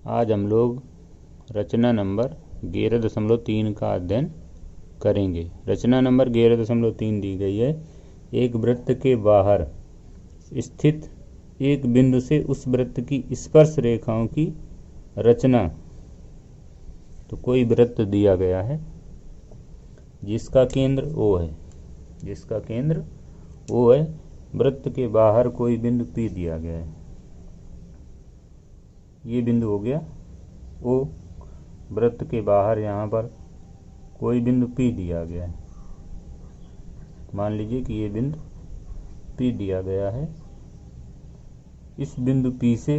आज हम लोग रचना नंबर 11.3 का अध्ययन करेंगे। रचना नंबर 11.3 दी गई है। एक वृत्त के बाहर स्थित एक बिंदु से उस वृत्त की स्पर्श रेखाओं की रचना। तो कोई वृत्त दिया गया है जिसका केंद्र O है, जिसका केंद्र O है। वृत्त के बाहर कोई बिंदु P दिया गया है। ये बिंदु हो गया O। वृत्त के बाहर यहाँ पर कोई बिंदु P दिया गया है। मान लीजिए कि ये बिंदु P दिया गया है। इस बिंदु P से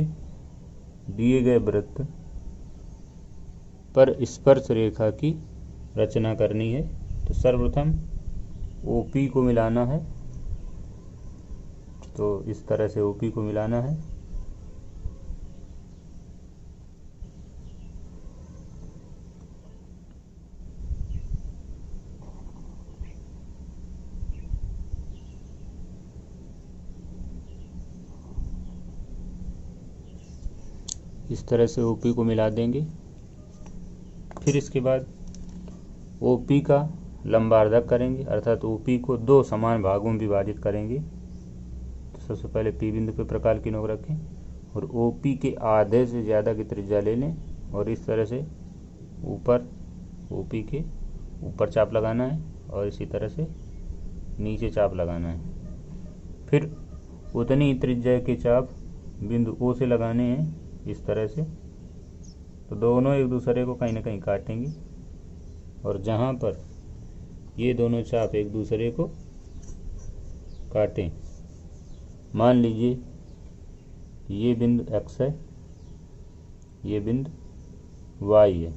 दिए गए वृत्त पर स्पर्श रेखा की रचना करनी है। तो सर्वप्रथम OP को मिलाना है। तो इस तरह से OP को मिलाना है। इस तरह से OP को मिला देंगे। फिर इसके बाद OP का लंबार्धक करेंगे, अर्थात OP को दो समान भागों में विभाजित करेंगे। तो सबसे पहले P बिंदु पर प्रकार की नोक रखें और OP के आधे से ज़्यादा की त्रिज्या ले लें और इस तरह से ऊपर OP के ऊपर चाप लगाना है और इसी तरह से नीचे चाप लगाना है। फिर उतनी ही त्रिज्या के चाप बिंदु O से लगाने हैं, इस तरह से। तो दोनों एक दूसरे को कहीं ना कहीं काटेंगे और जहाँ पर ये दोनों चाप एक दूसरे को काटें, मान लीजिए ये बिंदु X है, ये बिंदु Y है।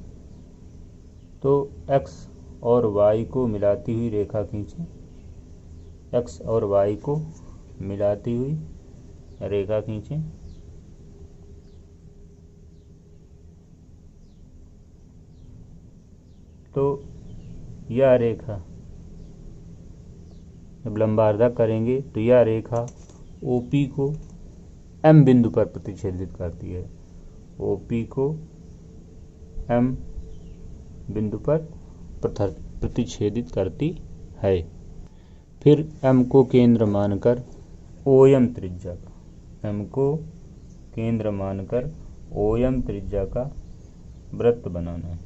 तो X और Y को मिलाती हुई रेखा खींचें। X और Y को मिलाती हुई रेखा खींचें। तो यह रेखा जब लंबार्धक करेंगे तो यह रेखा OP को M बिंदु पर प्रतिच्छेदित करती है। OP को M बिंदु पर प्रतिच्छेदित करती है। फिर M को केंद्र मानकर OM त्रिज्या का, M को केंद्र मानकर OM त्रिज्या का वृत्त बनाना है।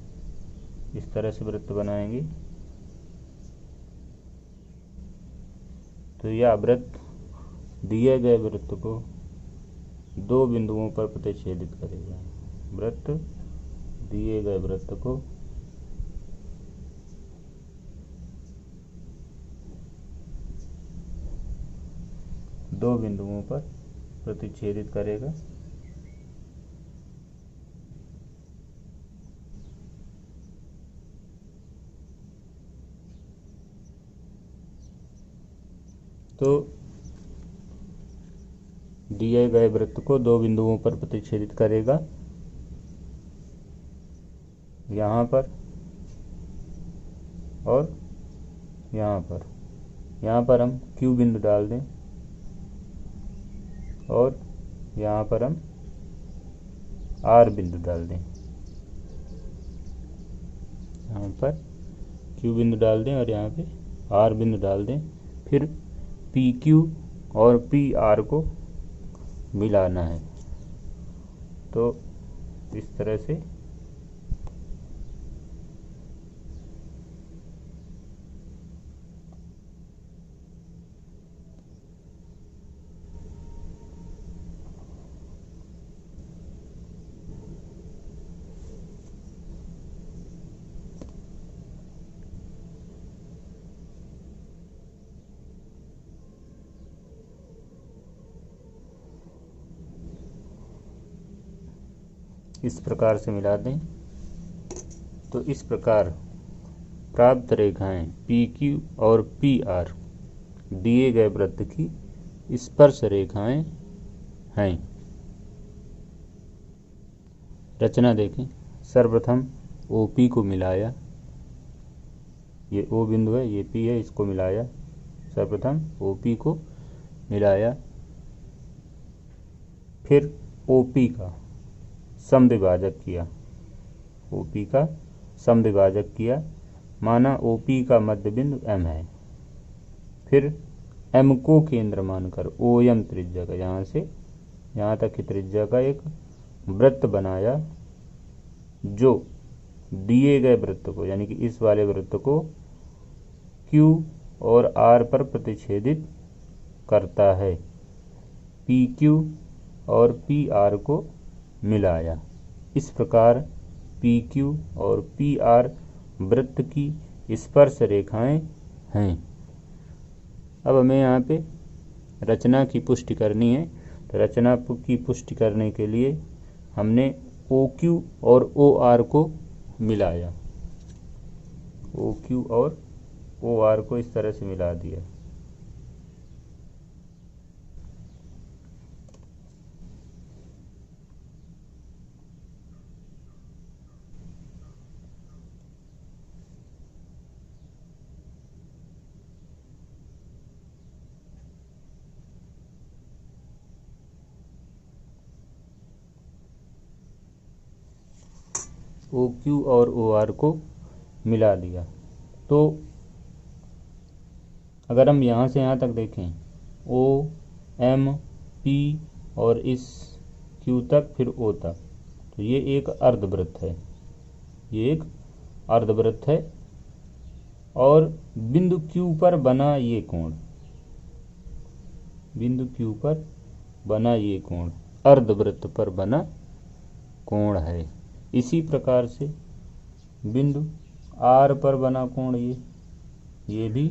इस तरह से वृत्त बनाएंगे तो यह वृत्त दिए गए वृत्त को दो बिंदुओं पर प्रतिच्छेदित करेगा। वृत्त दिए गए वृत्त को दो बिंदुओं पर प्रतिच्छेदित करेगा। तो दिए गए वृत्त को दो बिंदुओं पर प्रतिच्छेदित करेगा, यहाँ पर और यहाँ पर। यहाँ पर हम Q बिंदु डाल दें और यहाँ पर हम R बिंदु डाल दें। यहाँ पर Q बिंदु डाल दें और यहाँ पे R बिंदु डाल दें। फिर PQ और PR को मिलाना है। तो इस तरह से इस प्रकार से मिला दें। तो इस प्रकार प्राप्त रेखाएं PQ और PR दिए गए वृत्त की स्पर्श रेखाएं हैं। रचना देखें। सर्वप्रथम OP को मिलाया, ये O बिंदु है, ये P है, इसको मिलाया। सर्वप्रथम OP को मिलाया, फिर OP का समद्विभाजक किया, OP का समद्विभाजक किया, माना OP का मध्य बिंदु M है। फिर M को केंद्र मानकर OM त्रिज्या का यहाँ से यहाँ तक की त्रिज्या का एक वृत्त बनाया, जो दिए गए वृत्त को यानी कि इस वाले वृत्त को Q और R पर प्रतिच्छेदित करता है। PQ और PR को मिलाया। इस प्रकार PQ और PR वृत्त की स्पर्श रेखाएं हैं। अब हमें यहाँ पे रचना की पुष्टि करनी है। तो रचना की पुष्टि करने के लिए हमने OQ और OR को मिलाया, OQ और OR को इस तरह से मिला दिया। OQ और OR को मिला दिया। तो अगर हम यहाँ से यहाँ तक देखें, O M P और इस Q तक फिर O तक, तो ये एक अर्धवृत्त है, ये एक अर्धवृत्त है। और बिंदु Q पर बना ये कोण, बिंदु Q पर बना ये कोण अर्धवृत्त पर बना कोण है। इसी प्रकार से बिंदु R पर बना कोण ये भी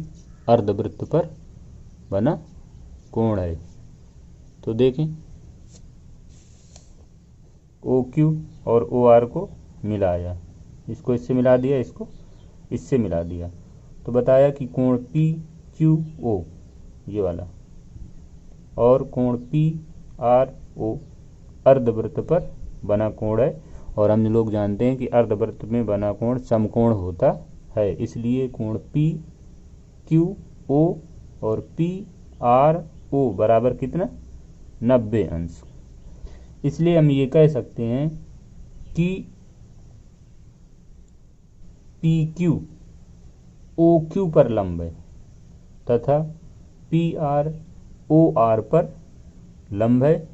अर्धवृत्त पर बना कोण है। तो देखें, OQ और OR को मिलाया, इसको इससे मिला दिया, इसको इससे मिला दिया, तो बताया कि कोण PQO ये वाला और कोण PRO अर्धवृत्त पर बना कोण है। और हम लोग जानते हैं कि अर्धवृत्त में बना कोण समकोण होता है, इसलिए कोण PQO और PRO बराबर कितना, 90 अंश। इसलिए हम ये कह सकते हैं कि PQ OQ पर लंब है तथा PR OR पर लंब है।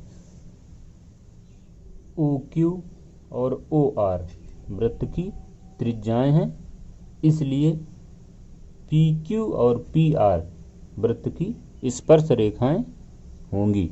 OQ और OR वृत्त की त्रिज्याएं हैं, इसलिए PQ और PR वृत्त की स्पर्श रेखाएं होंगी।